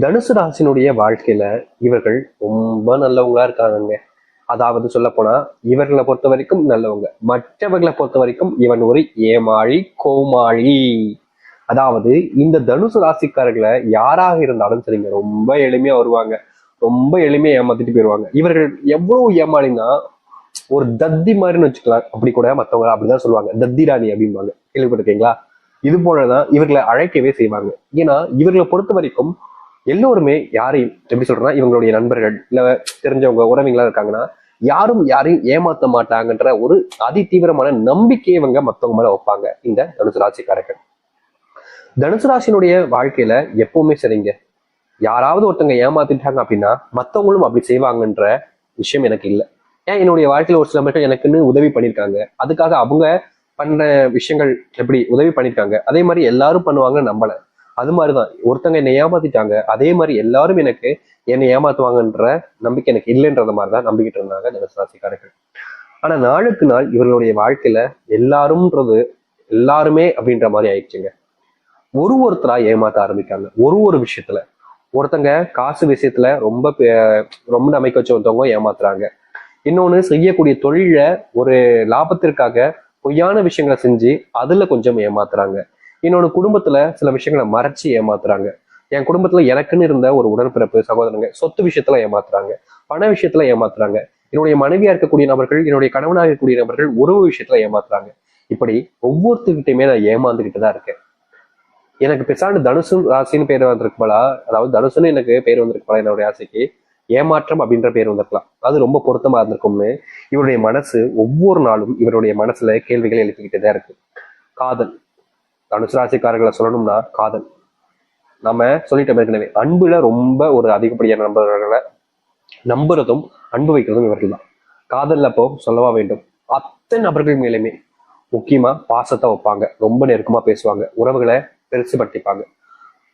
தனுசு ராசினுடைய வாழ்க்கையில இவர்கள் ரொம்ப நல்லவங்களா இருக்காங்க. அதாவது சொல்ல போனா இவர்களை பொறுத்த வரைக்கும் நல்லவங்க, மற்றவர்களை பொறுத்த வரைக்கும் இவன் ஒரு ஏமாளி கோமாளி. அதாவது இந்த தனுசு ராசிக்காரர்களை யாராக இருந்தாலும் சரிங்க, ரொம்ப எளிமையா வருவாங்க, ரொம்ப எளிமையா ஏமாத்திட்டு போயிருவாங்க. இவர்கள் எவ்வளவு ஏமாளினா ஒரு தத்தி மாதிரின்னு வச்சுக்கலாம். அப்படி கூட மத்தவங்க அப்படிதான் சொல்லுவாங்க, தத்தி ராணி அப்படிம்பாங்க, கேள்விப்பட்டிருக்கீங்களா? இது போலதான் இவர்களை அழைக்கவே செய்வாங்க. ஏன்னா இவர்களை பொறுத்த வரைக்கும் எல்லோருமே யாரையும் எப்படி சொல்றேன்னா, இவங்களுடைய நண்பர்கள் இல்ல தெரிஞ்சவங்க உறவிங்களா இருக்காங்கன்னா யாரும் யாரையும் ஏமாத்த மாட்டாங்கன்ற ஒரு அதி தீவிரமான நம்பிக்கையை இவங்க மத்தவங்க மேல வைப்பாங்க இந்த தனுசு ராசிக்காரர்கள். தனுசு ராசினுடைய வாழ்க்கையில எப்பவுமே சரிங்க, யாராவது ஒருத்தவங்க ஏமாத்திட்டாங்க அப்படின்னா மத்தவங்களும் அப்படி செய்வாங்கன்ற விஷயம் எனக்கு இல்லை. ஏன் என்னுடைய வாழ்க்கையில ஒரு சில மக்கள் எனக்குன்னு உதவி பண்ணியிருக்காங்க, அதுக்காக அவங்க பண்ண விஷயங்கள் எப்படி உதவி பண்ணியிருக்காங்க அதே மாதிரி எல்லாரும் பண்ணுவாங்கன்னு நம்பல. அது மாதிரிதான் ஒருத்தங்க என்னை ஏமாத்திட்டாங்க, அதே மாதிரி எல்லாரும் எனக்கு என்னை ஏமாத்துவாங்கன்ற நம்பிக்கை எனக்கு இல்லைன்றத மாதிரிதான் நம்பிக்கிட்டு இருந்தாங்க தனுசு ராசிக்காரர்கள். ஆனா நாளுக்கு நாள் இவர்களுடைய வாழ்க்கையில எல்லாரும்ன்றது எல்லாருமே அப்படின்ற மாதிரி ஆயிடுச்சுங்க. ஒருத்தரா ஏமாத்த ஆரம்பிக்காங்க ஒரு விஷயத்துல. ஒருத்தங்க காசு விஷயத்துல ரொம்ப நம்பிக்கை வச்சு ஒருத்தவங்க ஏமாத்துறாங்க. இன்னொன்னு செய்யக்கூடிய தொழில ஒரு லாபத்திற்காக பொய்யான விஷயங்களை செஞ்சு அதுல கொஞ்சம் ஏமாத்துறாங்க. இன்னொன்னு குடும்பத்துல சில விஷயங்களை மறைச்சு ஏமாத்துறாங்க. என் குடும்பத்துல எனக்குன்னு இருந்த ஒரு உடன்பிறப்பு சகோதரங்க சொத்து விஷயத்துல ஏமாத்துறாங்க, பண விஷயத்துல ஏமாத்துறாங்க. என்னுடைய மனைவியா இருக்கக்கூடிய நபர்கள், என்னுடைய கணவனாக இருக்கக்கூடிய நபர்கள் உறவு விஷயத்துல ஏமாத்துறாங்க. இப்படி ஒவ்வொருத்தர்கிட்டயுமே நான் ஏமாந்துகிட்டு தான் இருக்கேன். எனக்கு பெருசாண்டு தனுசு ராசின்னு பேர் வந்திருக்குங்களா, அதாவது தனுசுன்னு எனக்கு பேர் வந்திருக்குங்களா என்னுடைய ராசிக்கு, ஏமாற்றம் அப்படின்ற பேர் வந்திருக்கலாம், அது ரொம்ப பொருத்தமா இருந்திருக்கும்னு இவருடைய மனசு ஒவ்வொரு நாளும் இவருடைய மனசுல கேள்விகளை எழுப்பிக்கிட்டே தான் இருக்கு. காதல், தனுசு ராசிக்காரர்களை சொல்லணும்னா காதல், நம்ம சொல்லிட்டோம் ஏற்கனவே, அன்புல ரொம்ப ஒரு அதிகப்படியான நண்பர்களை நம்புறதும் அன்பு வைக்கிறதும் இவர்கள் தான். காதல்ல அப்போ சொல்லவா வேண்டும், அத்தனை நபர்கள் மேலுமே முக்கியமா பாசத்தை வைப்பாங்க, ரொம்ப நெருக்கமா பேசுவாங்க, உறவுகளை பெருசுபடுத்திப்பாங்க.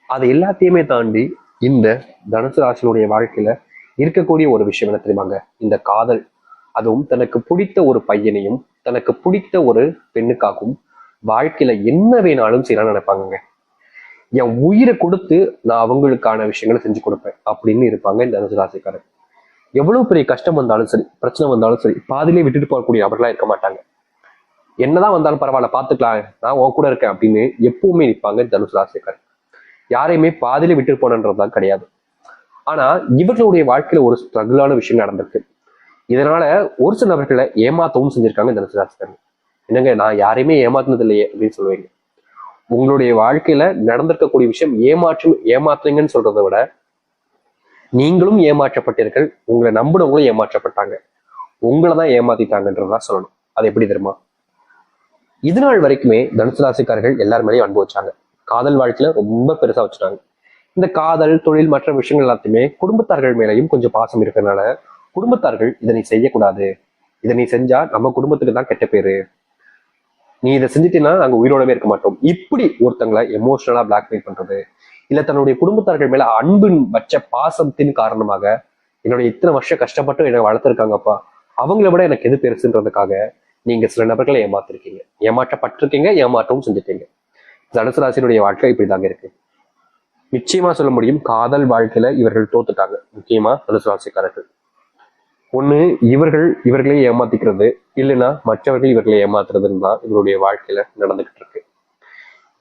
அது எல்லாத்தையுமே தாண்டி இந்த தனுசு ராசினுடைய வாழ்க்கையில இருக்கக்கூடிய ஒரு விஷயம் என்ன தெரியுமாங்க, இந்த காதல். அதுவும் தனக்கு பிடித்த ஒரு பையனையும் தனக்கு பிடித்த ஒரு பெண்ணுக்காகவும் வாழ்க்கையில என்ன வேணாலும் செய்யலாம் நினைப்பாங்க. என் உயிரை கொடுத்து நான் அவங்களுக்கான விஷயங்களை செஞ்சு கொடுப்பேன் அப்படின்னு இருப்பாங்க இந்த தனுசு ராசிக்காரர். எவ்வளவு பெரிய கஷ்டம் வந்தாலும் சரி, பிரச்சனை வந்தாலும் சரி, பாதிலே விட்டுட்டு போகக்கூடிய அவர்களா இருக்க மாட்டாங்க. என்னதான் வந்தாலும் பரவாயில்ல பாத்துக்கலாம், நான் உன் கூட இருக்கேன் அப்படின்னு எப்பவுமே நிற்பாங்க தனுசு ராசிக்காரர். யாரையுமே பாதியில விட்டு போனன்றதுதான் கிடையாது. ஆனா இவர்களுடைய வாழ்க்கையில ஒரு ஸ்ட்ரகிளான விஷயம் நடந்திருக்கு. இதனால ஒரு சில நபர்களை ஏமாத்தவும் செஞ்சிருக்காங்க தனுசு ராசிக்காரர். என்னங்க நான் யாரையுமே ஏமாத்தினது இல்லையே அப்படின்னு சொல்லுவீங்க. உங்களுடைய வாழ்க்கையில நடந்திருக்கக்கூடிய விஷயம் ஏமாத்துறீங்கன்னு சொல்றதை விட நீங்களும் ஏமாற்றப்பட்டீர்கள், உங்களை நம்பினவங்களும் ஏமாற்றப்பட்டாங்க, உங்களை தான் ஏமாத்திட்டாங்கன்றதான் சொல்லணும். அது எப்படி தெரியுமா, இது நாள் வரைக்குமே தனுசு ராசிக்காரர்கள் எல்லாருமேலையும் அனுபவிச்சாங்க. காதல் வாழ்க்கையில ரொம்ப பெருசா வச்சுட்டாங்க. இந்த காதல் தொழில் மற்ற விஷயங்கள் எல்லாத்தையுமே குடும்பத்தார்கள் மேலையும் கொஞ்சம் பாசம் இருக்கிறதுனால குடும்பத்தார்கள் இதை நீ செய்யக்கூடாது, இதை நீ செஞ்சா நம்ம குடும்பத்துக்கு தான் கெட்ட பேரு, நீ இதை செஞ்சுட்டீங்கன்னா நாங்க உயிரோடவே இருக்க மாட்டோம், இப்படி ஒருத்தங்களை எமோஷனலா பிளாக்மெயில் பண்றது, இல்ல தன்னுடைய குடும்பத்தார்கள் மேல அன்பின் வச்ச பாசத்தின் காரணமாக என்னுடைய இத்தனை வருஷம் கஷ்டப்பட்டு என்னை வளர்த்துருக்காங்கப்பா, அவங்கள விட எனக்கு எது பெருசுன்றதுக்காக நீங்க சில நபர்களை ஏமாத்திருக்கீங்க, ஏமாற்றப்பட்டிருக்கீங்க, ஏமாற்றவும் செஞ்சுட்டீங்க. தனுசு ராசியினுடைய வாழ்க்கை இப்படிதாங்க இருக்கு. நிச்சயமா சொல்ல முடியும், காதல் வாழ்க்கையில இவர்கள் தோத்துட்டாங்க. முக்கியமா தனுசு ராசிக்காரர்கள் ஒண்ணு இவர்களே ஏமாத்திக்கிறது, இல்லைன்னா மற்றவர்கள் இவர்களை ஏமாத்துறதுன்னு தான் இவருடைய வாழ்க்கையில நடந்துகிட்டு இருக்கு.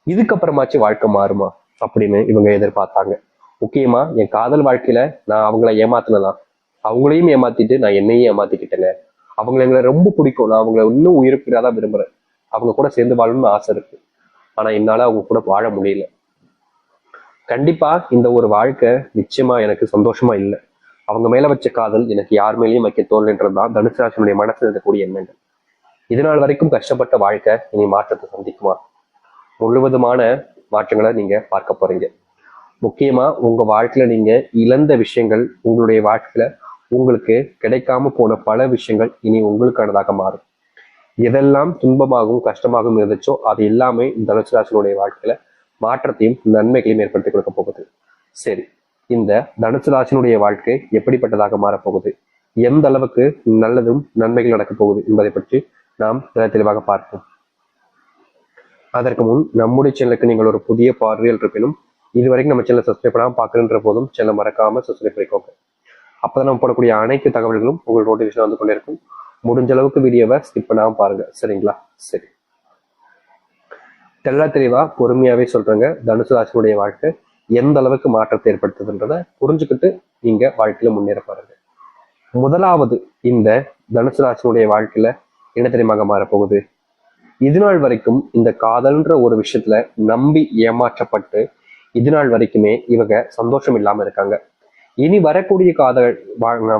இதுக்கப்புறமாச்சு வாழ்க்கை மாறுமா அப்படின்னு இவங்க எதிர்பார்த்தாங்க. முக்கியமா என் காதல் வாழ்க்கையில நான் அவங்கள ஏமாத்தினதான், அவங்களையும் ஏமாத்திட்டு நான் என்னையும் ஏமாத்திக்கிட்டேங்க, அவங்களை எங்களை ரொம்ப பிடிக்கும், நான் அவங்களை இன்னும் உயிர்ப்பிடாதான் விரும்புறேன், அவங்க கூட சேர்ந்து வாழணும்னு ஆசை இருக்கு, ஆனா என்னால அவங்க கூட வாழ முடியல. கண்டிப்பா இந்த ஒரு வாழ்க்கை நிச்சயமா எனக்கு சந்தோஷமா இல்லை, அவங்க மேல வச்ச காதல் எனக்கு யார் மேலேயும் வைக்க தோல்ன்றதுதான் தனுசு ராசினுடைய மனசுல இருக்கக்கூடிய எண்ணங்கள். இதனால் வரைக்கும் கஷ்டப்பட்ட வாழ்க்கை இனி மாற்றத்தை சந்திக்குமா, முழுவதுமான மாற்றங்களை நீங்க பார்க்க போறீங்க. முக்கியமா உங்க வாழ்க்கையில நீங்க இழந்த விஷயங்கள், உங்களுடைய வாழ்க்கையில உங்களுக்கு கிடைக்காம போன பல விஷயங்கள் இனி உங்களுக்கானதாக மாறும். எதெல்லாம் துன்பமாகவும் கஷ்டமாகவும் இருந்துச்சோ அது எல்லாமே தனுசு ராசினுடைய வாழ்க்கையில மாற்றத்தையும் நன்மைகளையும் ஏற்படுத்தி கொடுக்க போகுது. சரி, இந்த தனுசு ராசினுடைய வாழ்க்கை எப்படிப்பட்டதாக மாறப்போகுது, எந்த அளவுக்கு நல்லதும் நன்மைகள் நடக்க போகுது என்பதை பற்றி நாம் தெளிவாக பார்ப்போம். அதற்கு முன் நம்முடைய சேனலுக்கு நீங்கள் ஒரு புதிய பார்வையில் இருப்பினும் இது வரைக்கும் நம்ம சேனல் சப்ஸ்கிரைப் பண்ணாமல் பார்க்குற போதும் சேனல் மறக்காம சப்ஸ்கிரைப் பண்ணிக்கோங்க. அப்பதான் நம்ம போடக்கூடிய அனைத்து தகவல்களும் உங்களுக்கு நோட்டிஃபிகேஷன் வந்து கொண்டே இருக்கும். முடிஞ்ச அளவுக்கு வீடியோவை ஸ்கிப் பண்ணாமல் பாருங்க, சரிங்களா? சரி, தெளிவா பொறுமையாவே சொல்றேங்க. தனுசு ராசினுடைய வாழ்க்கை எந்த அளவுக்கு மாற்றத்தை ஏற்படுத்துதுன்றத புரிஞ்சுக்கிட்டு நீங்க வாழ்க்கையில முன்னேற பாருங்க. முதலாவது, இந்த தனுசு ராசினுடைய வாழ்க்கையில என்ன தெரியுமாக மாறப்போகுது? இது நாள் வரைக்கும் இந்த காதல்ன்ற ஒரு விஷயத்துல நம்பி ஏமாற்றப்பட்டு இது நாள் வரைக்குமே இவங்க சந்தோஷம் இல்லாம இருக்காங்க. இனி வரக்கூடிய காதல்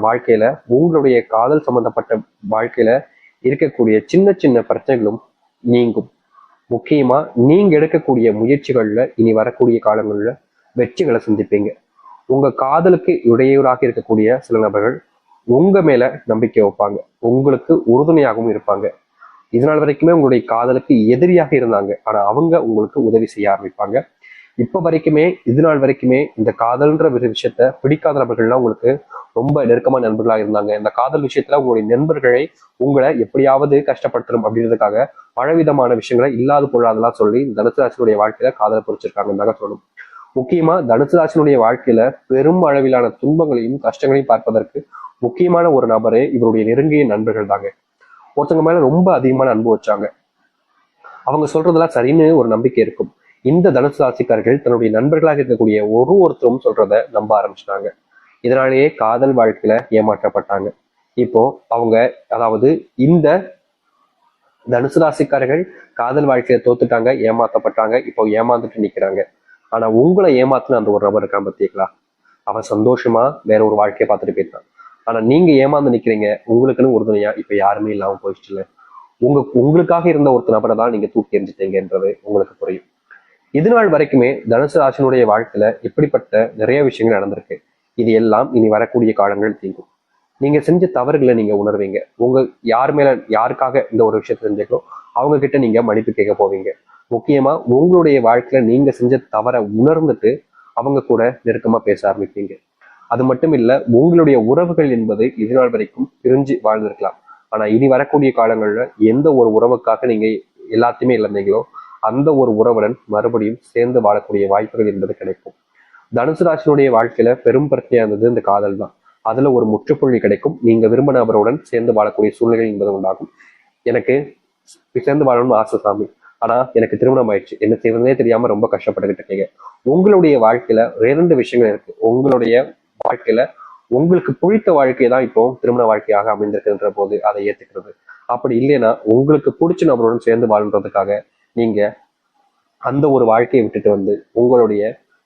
வாழ்க்கையில உங்களுடைய காதல் சம்பந்தப்பட்ட வாழ்க்கையில இருக்கக்கூடிய சின்ன சின்ன பிரச்சனைகளும் நீங்கும். முக்கியமா நீங்க எடுக்கக்கூடிய முயற்சிகள்ல இனி வரக்கூடிய காலங்கள்ல வெற்றிகளை சந்திப்பீங்க. உங்க காதலுக்கு இடையூறாக இருக்கக்கூடிய சில நபர்கள் உங்க மேல நம்பிக்கை வைப்பாங்க, உங்களுக்கு உறுதுணையாகவும் இருப்பாங்க. இதனால் வரைக்குமே உங்களுடைய காதலுக்கு எதிரியாக இருந்தாங்க, ஆனா அவங்க உங்களுக்கு உதவி செய்ய ஆரம்பிப்பாங்க. இப்ப வரைக்குமே இது நாள் வரைக்குமே இந்த காதல்ன்ற ஒரு விஷயத்த பிடிக்காத நபர்கள்லாம் உங்களுக்கு ரொம்ப நெருக்கமான நண்பர்களாக இருந்தாங்க. இந்த காதல் விஷயத்துல உங்களுடைய நண்பர்களை உங்களை எப்படியாவது கஷ்டப்படுத்தணும் அப்படின்றதுக்காக பலவிதமான விஷயங்களை இல்லாத பொருளாதெல்லாம் சொல்லி தனுசு ராசினுடைய வாழ்க்கையில காதலை பொறிச்சிருக்காங்க சொல்லணும். முக்கியமா தனுசு ராசினுடைய வாழ்க்கையில பெரும் அளவிலான துன்பங்களையும் கஷ்டங்களையும் பார்ப்பதற்கு முக்கியமான ஒரு நபரே இவருடைய நெருங்கிய நண்பர்கள் தாங்க. ஒருத்தவங்க மேல ரொம்ப அதிகமான அன்பு வச்சாங்க, அவங்க சொல்றதெல்லாம் சரின்னு ஒரு நம்பிக்கை இருக்கும். இந்த தனுசு ராசிக்காரர்கள் தன்னுடைய நண்பர்களாக இருக்கக்கூடிய ஒருத்தரும் சொல்றத நம்ப ஆரம்பிச்சிட்டாங்க. இதனாலேயே காதல் வாழ்க்கையில ஏமாற்றப்பட்டாங்க. இப்போ அவங்க, அதாவது இந்த தனுசு ராசிக்காரர்கள் காதல் வாழ்க்கையில தோத்துட்டாங்க, ஏமாத்தப்பட்டாங்க, இப்போ ஏமாந்துட்டு நிக்கிறாங்க. ஆனா உங்களை ஏமாத்துன அந்த ஒரு நபர் இருக்கான் பார்த்தீங்களா, அவன் சந்தோஷமா வேற ஒரு வாழ்க்கையை பார்த்துட்டு போயிட்டான். ஆனா நீங்க ஏமாந்து நிக்கிறீங்க, உங்களுக்குன்னு உறுதுணையா இப்ப யாருமே இல்லாம போயிடுச்சுல. உங்களுக்காக இருந்த ஒரு நபரை தான் நீங்க தூக்கி எறிஞ்சிட்டீங்கன்றது உங்களுக்கு புரியும். இது நாள் வரைக்குமே தனுசு ராசினுடைய வாழ்க்கையில இப்படிப்பட்ட நிறைய விஷயங்கள் நடந்திருக்கு. இது எல்லாம் இனி வரக்கூடிய காலங்கள் தீங்கும். நீங்க செஞ்ச தவறுகளை நீங்க உணர்வீங்க. யார் மேல யாருக்காக இந்த ஒரு விஷயத்த செஞ்சீங்களோ அவங்க கிட்ட நீங்க மன்னிப்பு கேட்க போவீங்க. முக்கியமா உங்களுடைய வாழ்க்கையில நீங்க செஞ்ச தவறை உணர்ந்துட்டு அவங்க கூட நெருக்கமா பேச ஆரம்பிப்பீங்க. அது மட்டும் இல்ல, உங்களுடைய உறவுகள் என்பது இது நாள் வரைக்கும் பிரிஞ்சு வாழ்ந்திருக்கலாம். ஆனா இனி வரக்கூடிய காலங்கள்ல எந்த ஒரு உறவுக்காக நீங்க எல்லாத்தையுமே இழந்தீங்களோ அந்த ஒரு உறவுடன் மறுபடியும் சேர்ந்து வாழக்கூடிய வாய்ப்புகள் என்பது கிடைக்கும். தனுசு ராசினுடைய வாழ்க்கையில பெரும் பிரச்சனையா இருந்தது இந்த காதல் தான். அதுல ஒரு முற்றுப்புள்ளி கிடைக்கும். நீங்க விரும்ப நபருடன் சேர்ந்து வாழக்கூடிய சூழ்நிலை என்பது உண்டாகும். எனக்கு சேர்ந்து வாழணும்னு ஆசை சாமி, ஆனா எனக்கு திருமணம் ஆயிடுச்சு, என்ன செய்வதே தெரியாம ரொம்ப கஷ்டப்பட்டுக்கிட்டு இருக்கீங்க. உங்களுடைய வாழ்க்கையில 2 விஷயங்கள் இருக்கு. உங்களுடைய வாழ்க்கையில உங்களுக்கு பிடித்த வாழ்க்கை தான் இப்போ திருமண வாழ்க்கையாக அமைந்திருக்கின்ற போது அதை ஏத்துக்கிறது. அப்படி இல்லைன்னா உங்களுக்கு பிடிச்ச நபருடன் சேர்ந்து வாழ்றதுக்காக நீங்க அந்த ஒரு வாழ்க்கையை விட்டுட்டு வந்து உங்களுடைய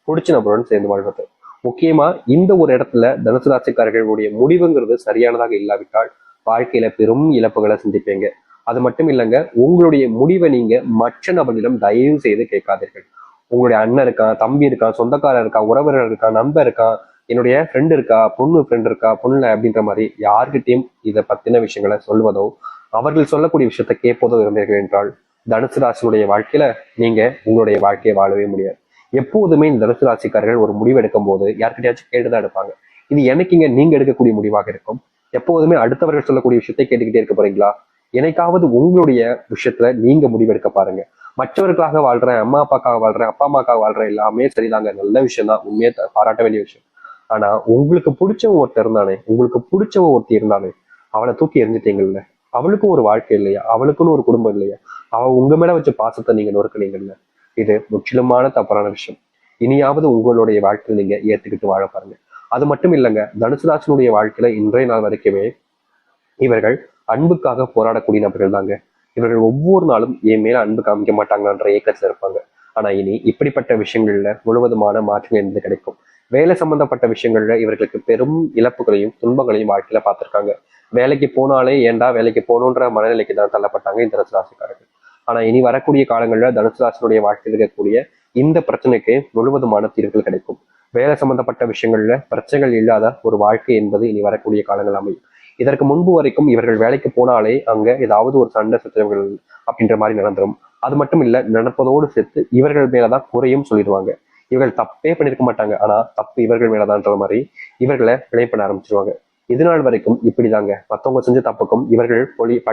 பிடிச்ச நபருடன் சேர்ந்து வாழ்றது. முக்கியமா இந்த ஒரு இடத்துல தனுசு ராசிக்காரர்களுடைய முடிவுங்கிறது சரியானதாக இல்லாவிட்டால் வாழ்க்கையில பெரும் இழப்புகளை சந்திப்பீங்க. அது மட்டும் இல்லைங்க, உங்களுடைய முடிவை நீங்க மற்ற நபர்களிடம் தயவு செய்து கேட்காதீர்கள். உங்களுடைய அண்ணன் இருக்கான், தம்பி இருக்கான், சொந்தக்காரர் இருக்கான், உறவினர் இருக்கான், நண்பர் இருக்கான், என்னுடைய ஃப்ரெண்ட் இருக்கா, பொண்ணு ஃப்ரெண்ட் இருக்கா, பொண்ணு அப்படின்ற மாதிரி யார்கிட்டையும் இதை பத்தின விஷயங்களை சொல்வதோ அவர்கள் சொல்லக்கூடிய விஷயத்த கேட்பதோ இருந்தீர்கள் என்றால் தனுசு ராசியுடைய வாழ்க்கையில நீங்க உங்களுடைய வாழ்க்கையை வாழவே முடியாது. எப்போதுமே இந்த தனுசு ராசிக்காரர்கள் ஒரு முடிவு எடுக்கும் போது யார்கிட்டயாச்சும் கேட்டுதான் எடுப்பாங்க. இது எனக்குங்க நீங்க எடுக்கக்கூடிய முடிவாக இருக்கும். எப்போதுமே அடுத்தவர்கள் சொல்லக்கூடிய விஷயத்தை கேட்டுக்கிட்டே இருக்க போறீங்களா? என்னைக்காவது உங்களுடைய விஷயத்துல நீங்க முடிவெடுக்க பாருங்க. மற்றவர்களுக்காக வாழ்றேன், அம்மா அப்பாக்காக வாழ்றேன், அப்பா அம்மாக்காக வாழ்றேன், எல்லாமே சரிதாங்க, நல்ல விஷயம் தான், உண்மையை பாராட்ட வேண்டிய விஷயம். ஆனா உங்களுக்கு பிடிச்சவன் ஒருத்தர் இருந்தானே, உங்களுக்கு பிடிச்சவன் ஒருத்தி இருந்தானே, அவளை தூக்கி எரிஞ்சிட்டீங்கல்ல. அவளுக்கும் ஒரு வாழ்க்கை இல்லையா? அவளுக்குன்னு ஒரு குடும்பம் இல்லையா? அவ உங்க மேல வச்ச பாசத்தை நீங்க நொறுக்குனீங்கல்ல. இது முற்றிலுமான தவறான விஷயம். இனியாவது உங்களுடைய வாழ்க்கையில் நீங்க ஏத்துக்கிட்டு வாழ பாருங்க. அது மட்டும் இல்லைங்க, தனுசு ராசினுடைய வாழ்க்கையில இன்றைய நாள் வரைக்குமே இவர்கள் அன்புக்காக போராடக்கூடிய நபர்கள் தாங்க. இவர்கள் ஒவ்வொரு நாளும் என் மேல அன்பு காமிக்க மாட்டாங்கன்ற ஏக்கத்துல இருப்பாங்க. ஆனா இனி இப்படிப்பட்ட விஷயங்கள்ல முழுவதுமான மாற்றம் என்பது கிடைக்கும். வேலை சம்பந்தப்பட்ட விஷயங்கள்ல இவர்களுக்கு பெரும் இழப்புகளையும் துன்பங்களையும் வாழ்க்கையில பார்த்திருக்காங்க. வேலைக்கு போனாலே ஏன்டா வேலைக்கு போகணுன்ற மனநிலைக்கு தான் தள்ளப்பட்டாங்க இந்த தனுசு ராசிக்காரர்கள். ஆனா இனி வரக்கூடிய காலங்கள்ல தனுசு ராசினுடைய வாழ்க்கையில் இருக்கக்கூடிய இந்த பிரச்சனைக்கு முழுவதுமான தீர்வுகள் கிடைக்கும். வேலை சம்பந்தப்பட்ட விஷயங்கள்ல பிரச்சனைகள் இல்லாத ஒரு வாழ்க்கை என்பது இனி வரக்கூடிய காலங்கள் அமையும். இதற்கு முன்பு வரைக்கும் இவர்கள் வேலைக்கு போனாலே அங்க ஏதாவது ஒரு சண்டை சச்சரவுகள் அப்படின்ற மாதிரி நடந்துரும். அது மட்டும் இல்ல, நடப்பதோடு சேர்த்து இவர்கள் மேலதான் குறையும் சொல்லிடுவாங்க. இவர்கள் தப்பே பண்ணிருக்க மாட்டாங்க, ஆனா தப்பு இவர்கள் மேலதான்ற மாதிரி இவர்களை பிழை பண்ண ஆரம்பிச்சிருவாங்க. இது நாள் வரைக்கும் இப்படிதாங்க, மத்தவங்க செஞ்ச தப்புக்கும் இவர்கள்